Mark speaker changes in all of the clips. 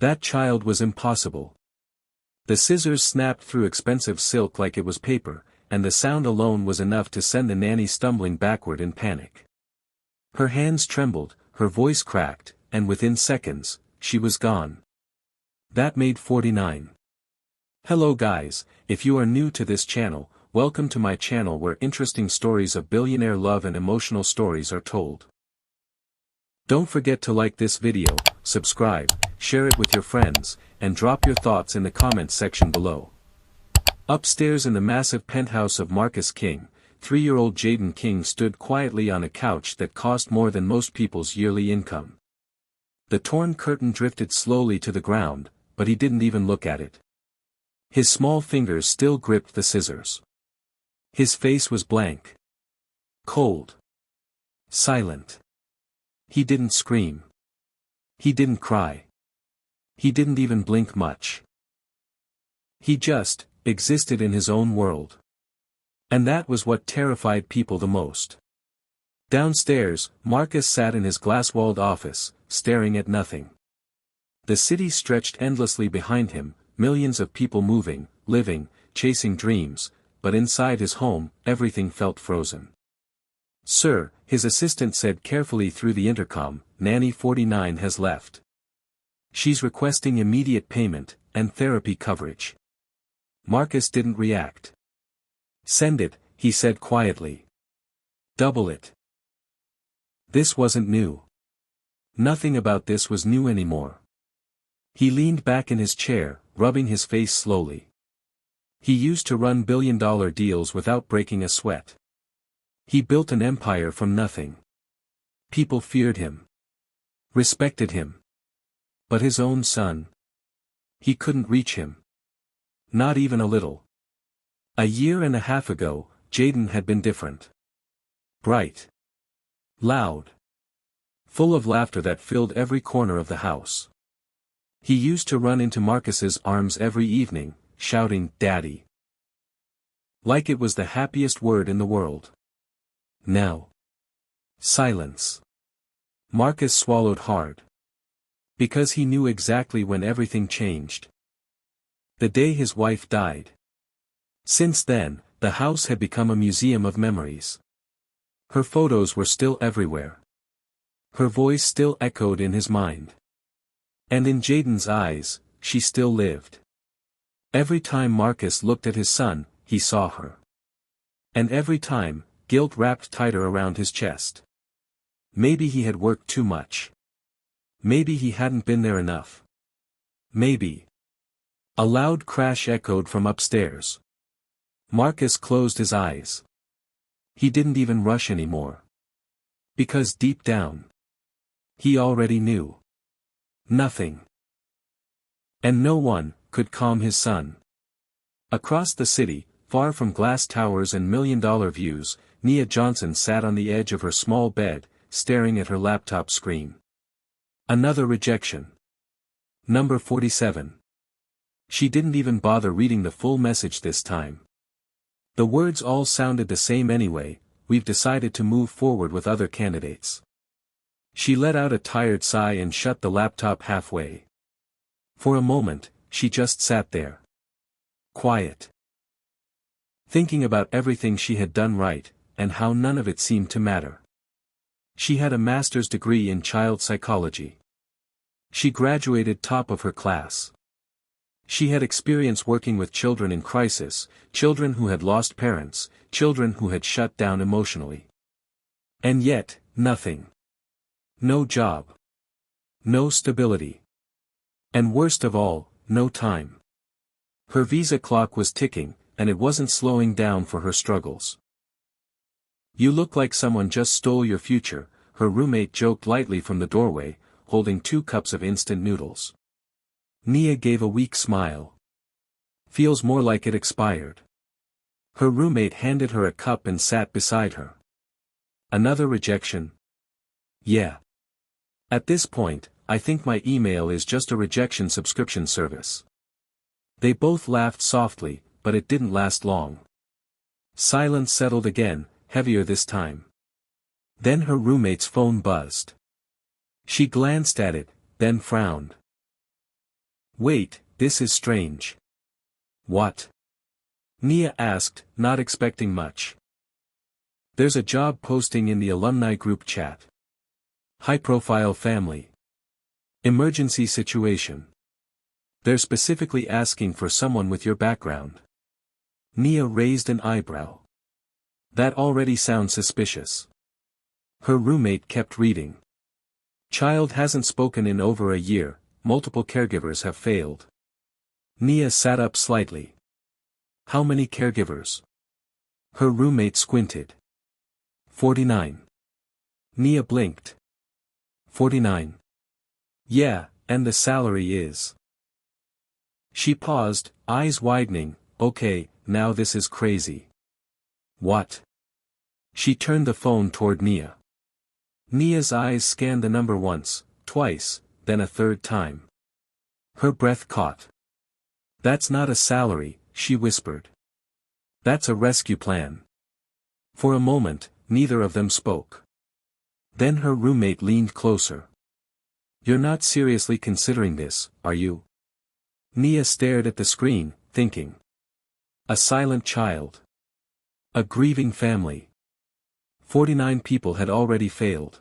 Speaker 1: That child was impossible. The scissors snapped through expensive silk like it was paper, and the sound alone was enough to send the nanny stumbling backward in panic. Her hands trembled, her voice cracked, and within seconds, she was gone. That made 49. Hello guys, if you are new to this channel, welcome to my channel where interesting stories of billionaire love and emotional stories are told. Don't forget to like this video, subscribe, share it with your friends, and drop your thoughts in the comments section below. Upstairs in the massive penthouse of Marcus King, 3-year-old Jaden King stood quietly on a couch that cost more than most people's yearly income. The torn curtain drifted slowly to the ground, but he didn't even look at it. His small fingers still gripped the scissors. His face was blank. Cold. Silent. He didn't scream. He didn't cry. He didn't even blink much. He just existed in his own world. And that was what terrified people the most. Downstairs, Marcus sat in his glass-walled office, staring at nothing. The city stretched endlessly behind him, millions of people moving, living, chasing dreams, but inside his home, everything felt frozen. "Sir," his assistant said carefully through the intercom, "Nanny 49 has left. She's requesting immediate payment, and therapy coverage." Marcus didn't react. "Send it," he said quietly. "Double it." This wasn't new. Nothing about this was new anymore. He leaned back in his chair, rubbing his face slowly. He used to run billion-dollar deals without breaking a sweat. He built an empire from nothing. People feared him. Respected him. But his own son. He couldn't reach him. Not even a little. A year and a half ago, Jaden had been different. Bright. Loud. Full of laughter that filled every corner of the house. He used to run into Marcus's arms every evening, shouting, "Daddy." Like it was the happiest word in the world. Now. Silence. Marcus swallowed hard. Because he knew exactly when everything changed. The day his wife died. Since then, the house had become a museum of memories. Her photos were still everywhere. Her voice still echoed in his mind. And in Jaden's eyes, she still lived. Every time Marcus looked at his son, he saw her. And every time, guilt wrapped tighter around his chest. Maybe he had worked too much. Maybe he hadn't been there enough. Maybe. A loud crash echoed from upstairs. Marcus closed his eyes. He didn't even rush anymore. Because deep down, he already knew. Nothing. And no one could calm his son. Across the city, far from glass towers and million-dollar views, Nia Johnson sat on the edge of her small bed, staring at her laptop screen. Another rejection. Number 47. She didn't even bother reading the full message this time. The words all sounded the same anyway, "We've decided to move forward with other candidates." She let out a tired sigh and shut the laptop halfway. For a moment, she just sat there. Quiet. Thinking about everything she had done right, and how none of it seemed to matter. She had a master's degree in child psychology. She graduated top of her class. She had experience working with children in crisis, children who had lost parents, children who had shut down emotionally. And yet, nothing. No job. No stability. And worst of all, no time. Her visa clock was ticking, and it wasn't slowing down for her struggles. "You look like someone just stole your future," her roommate joked lightly from the doorway, holding 2 cups of instant noodles. Nia gave a weak smile. "Feels more like it expired." Her roommate handed her a cup and sat beside her. Another rejection. "Yeah. At this point, I think my email is just a rejection subscription service." They both laughed softly, but it didn't last long. Silence settled again, heavier this time. Then her roommate's phone buzzed. She glanced at it, then frowned. Wait, this is strange. What? Nia asked, not expecting much. There's a job posting in the alumni group chat. High-profile family. Emergency situation. They're specifically asking for someone with your background. Nia raised an eyebrow. That already sounds suspicious. Her roommate kept reading. Child hasn't spoken in over a year, multiple caregivers have failed. Nia sat up slightly. How many caregivers? Her roommate squinted. 49. Nia blinked. 49. Yeah, and the salary is. She paused, eyes widening. Okay, now this is crazy. What? She turned the phone toward Nia. Nia's eyes scanned the number once, twice, then a third time. Her breath caught. That's not a salary, she whispered. That's a rescue plan. For a moment, neither of them spoke. Then her roommate leaned closer. You're not seriously considering this, are you? Nia stared at the screen, thinking. A silent child. A grieving family. 49 people had already failed.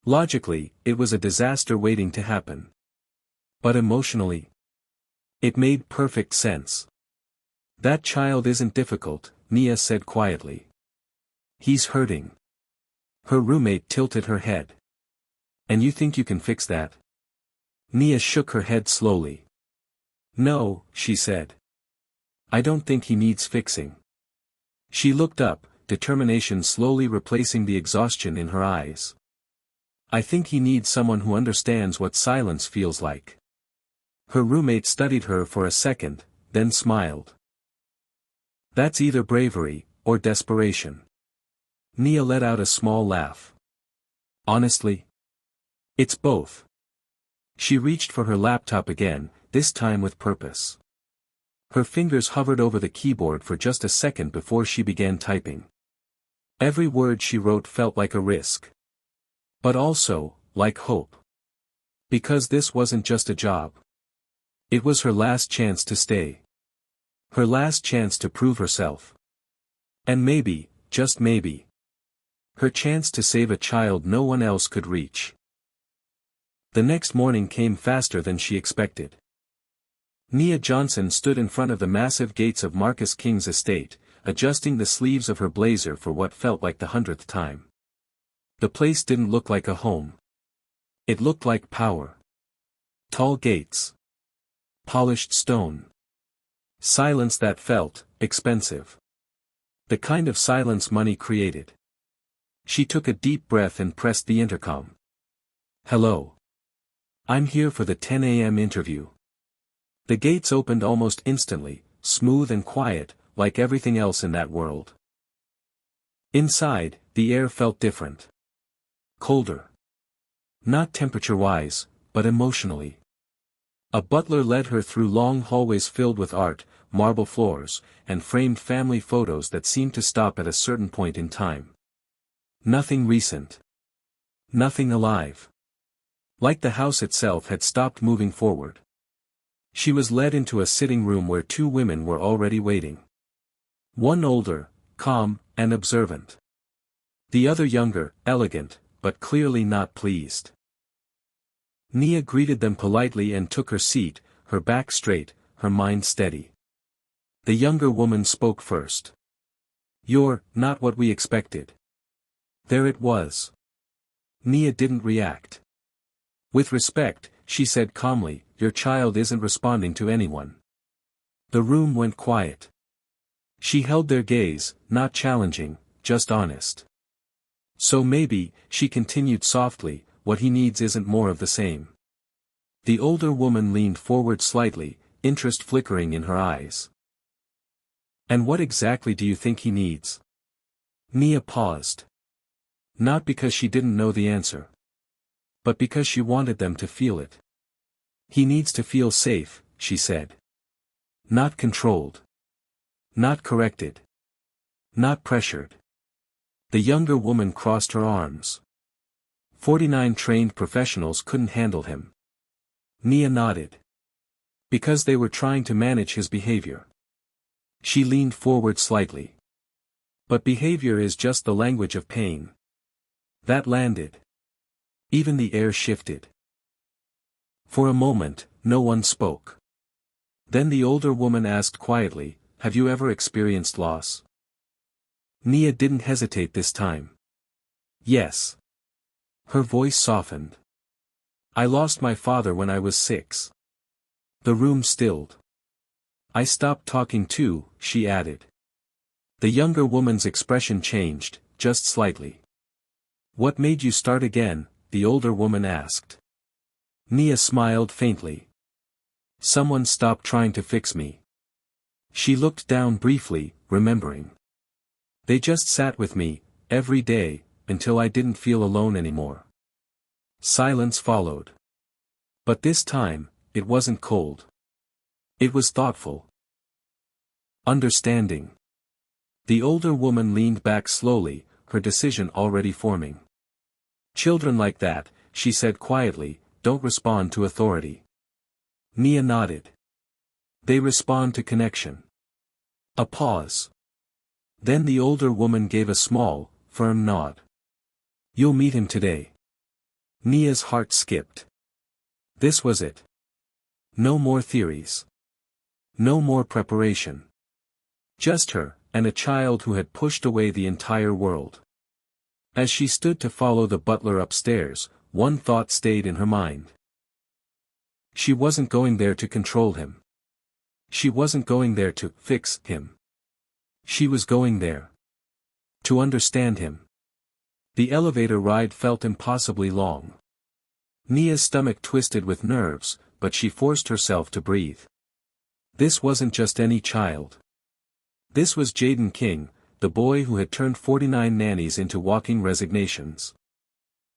Speaker 1: Logically, it was a disaster waiting to happen. But emotionally, it made perfect sense. That child isn't difficult, Nia said quietly. He's hurting. Her roommate tilted her head. And you think you can fix that? Nia shook her head slowly. No, she said. I don't think he needs fixing. She looked up, determination slowly replacing the exhaustion in her eyes. I think he needs someone who understands what silence feels like. Her roommate studied her for a second, then smiled. That's either bravery, or desperation. Nia let out a small laugh. Honestly? It's both. She reached for her laptop again, this time with purpose. Her fingers hovered over the keyboard for just a second before she began typing. Every word she wrote felt like a risk. But also, like hope. Because this wasn't just a job. It was her last chance to stay. Her last chance to prove herself. And maybe, just maybe, her chance to save a child no one else could reach. The next morning came faster than she expected. Nia Johnson stood in front of the massive gates of Marcus King's estate, adjusting the sleeves of her blazer for what felt like the 100th time. The place didn't look like a home. It looked like power. Tall gates. Polished stone. Silence that felt expensive. The kind of silence money created. She took a deep breath and pressed the intercom. Hello. I'm here for the 10 a.m. interview. The gates opened almost instantly, smooth and quiet, like everything else in that world. Inside, the air felt different. Colder. Not temperature-wise, but emotionally. A butler led her through long hallways filled with art, marble floors, and framed family photos that seemed to stop at a certain point in time. Nothing recent. Nothing alive. Like the house itself had stopped moving forward. She was led into a sitting room where two women were already waiting. One older, calm, and observant. The other younger, elegant, but clearly not pleased. Nia greeted them politely and took her seat, her back straight, her mind steady. The younger woman spoke first. You're not what we expected. There it was. Nia didn't react. With respect, she said calmly, your child isn't responding to anyone. The room went quiet. She held their gaze, not challenging, just honest. So maybe, she continued softly, what he needs isn't more of the same. The older woman leaned forward slightly, interest flickering in her eyes. And what exactly do you think he needs? Nia paused. Not because she didn't know the answer. But because she wanted them to feel it. He needs to feel safe, she said. Not controlled. Not corrected. Not pressured. The younger woman crossed her arms. 49 trained professionals couldn't handle him. Nia nodded. Because they were trying to manage his behavior. She leaned forward slightly. But behavior is just the language of pain. That landed. Even the air shifted. For a moment, no one spoke. Then the older woman asked quietly, "Have you ever experienced loss?" Nia didn't hesitate this time. "Yes." Her voice softened. "I lost my father when I was 6. The room stilled. "I stopped talking too," she added. The younger woman's expression changed, just slightly. "What made you start again?" the older woman asked. Nia smiled faintly. "Someone stopped trying to fix me." She looked down briefly, remembering. "They just sat with me, every day, until I didn't feel alone anymore." Silence followed. But this time, it wasn't cold. It was thoughtful. Understanding. The older woman leaned back slowly, her decision already forming. "Children like that," she said quietly, "don't respond to authority." Nia nodded. "They respond to connection." A pause. Then the older woman gave a small, firm nod. "You'll meet him today." Nia's heart skipped. This was it. No more theories. No more preparation. Just her, and a child who had pushed away the entire world. As she stood to follow the butler upstairs, one thought stayed in her mind. She wasn't going there to control him. She wasn't going there to fix him. She was going there to understand him. The elevator ride felt impossibly long. Nia's stomach twisted with nerves, but she forced herself to breathe. This wasn't just any child. This was Jaden King, the boy who had turned 49 nannies into walking resignations.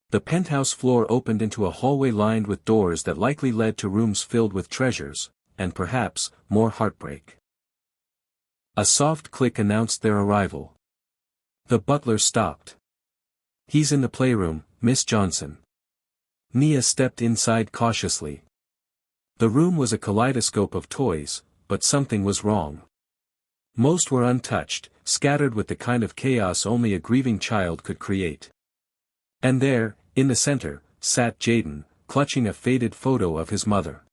Speaker 1: The penthouse floor opened into a hallway lined with doors that likely led to rooms filled with treasures, and perhaps, more heartbreak. A soft click announced their arrival. The butler stopped. "He's in the playroom, Miss Johnson." Nia stepped inside cautiously. The room was a kaleidoscope of toys, but something was wrong. Most were untouched, scattered with the kind of chaos only a grieving child could create. And there, in the center, sat Jaden, clutching a faded photo of his mother.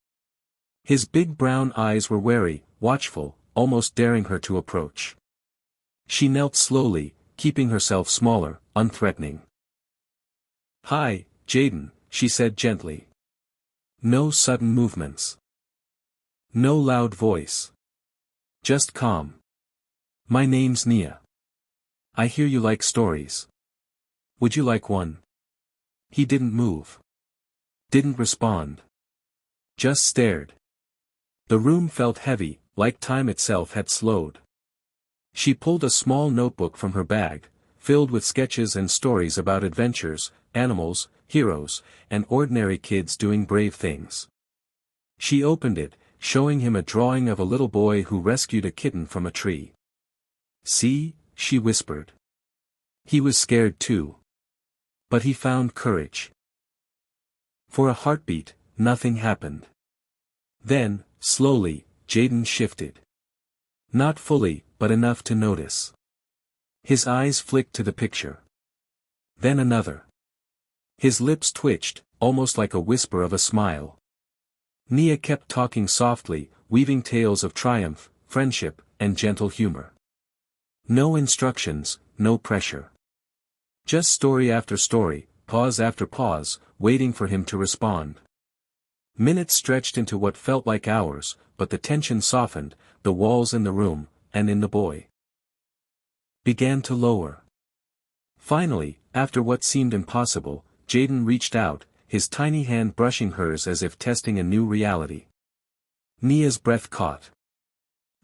Speaker 1: His big brown eyes were wary, watchful, almost daring her to approach. She knelt slowly, keeping herself smaller, unthreatening. "Hi, Jaden," she said gently. No sudden movements. No loud voice. Just calm. "My name's Nia. I hear you like stories. Would you like one?" He didn't move. Didn't respond. Just stared. The room felt heavy, like time itself had slowed. She pulled a small notebook from her bag, filled with sketches and stories about adventures, animals, heroes, and ordinary kids doing brave things. She opened it, showing him a drawing of a little boy who rescued a kitten from a tree. "See," she whispered. He was scared too. But he found courage. For a heartbeat, nothing happened. Then, slowly, Jaden shifted. Not fully, but enough to notice. His eyes flicked to the picture. Then another. His lips twitched, almost like a whisper of a smile. Nia kept talking softly, weaving tales of triumph, friendship, and gentle humor. No instructions, no pressure. Just story after story, pause after pause, waiting for him to respond. Minutes stretched into what felt like hours, but the tension softened, the walls in the room, and in the boy, began to lower. Finally, after what seemed impossible, Jaden reached out, his tiny hand brushing hers as if testing a new reality. Nia's breath caught.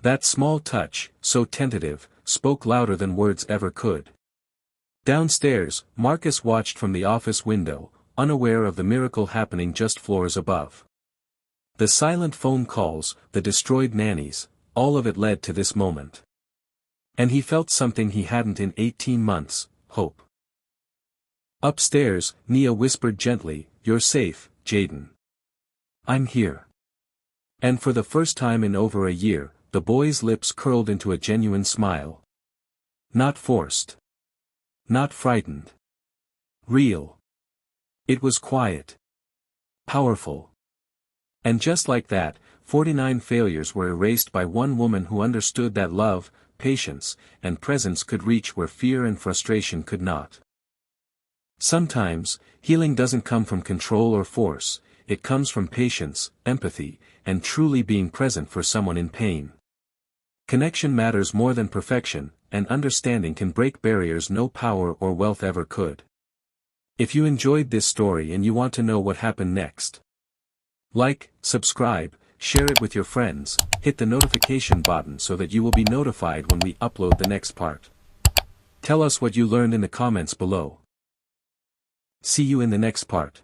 Speaker 1: That small touch, so tentative, spoke louder than words ever could. Downstairs, Marcus watched from the office window, unaware of the miracle happening just floors above. The silent phone calls, the destroyed nannies, all of it led to this moment. And he felt something he hadn't in 18 months, hope. Upstairs, Nia whispered gently, "You're safe, Jaden. I'm here." And for the first time in over a year, the boy's lips curled into a genuine smile. Not forced. Not frightened. Real. It was quiet. Powerful. And just like that, 49 failures were erased by one woman who understood that love, patience, and presence could reach where fear and frustration could not. Sometimes, healing doesn't come from control or force, it comes from patience, empathy, and truly being present for someone in pain. Connection matters more than perfection, and understanding can break barriers no power or wealth ever could. If you enjoyed this story and you want to know what happened next, like, subscribe, share it with your friends, hit the notification button so that you will be notified when we upload the next part. Tell us what you learned in the comments below. See you in the next part.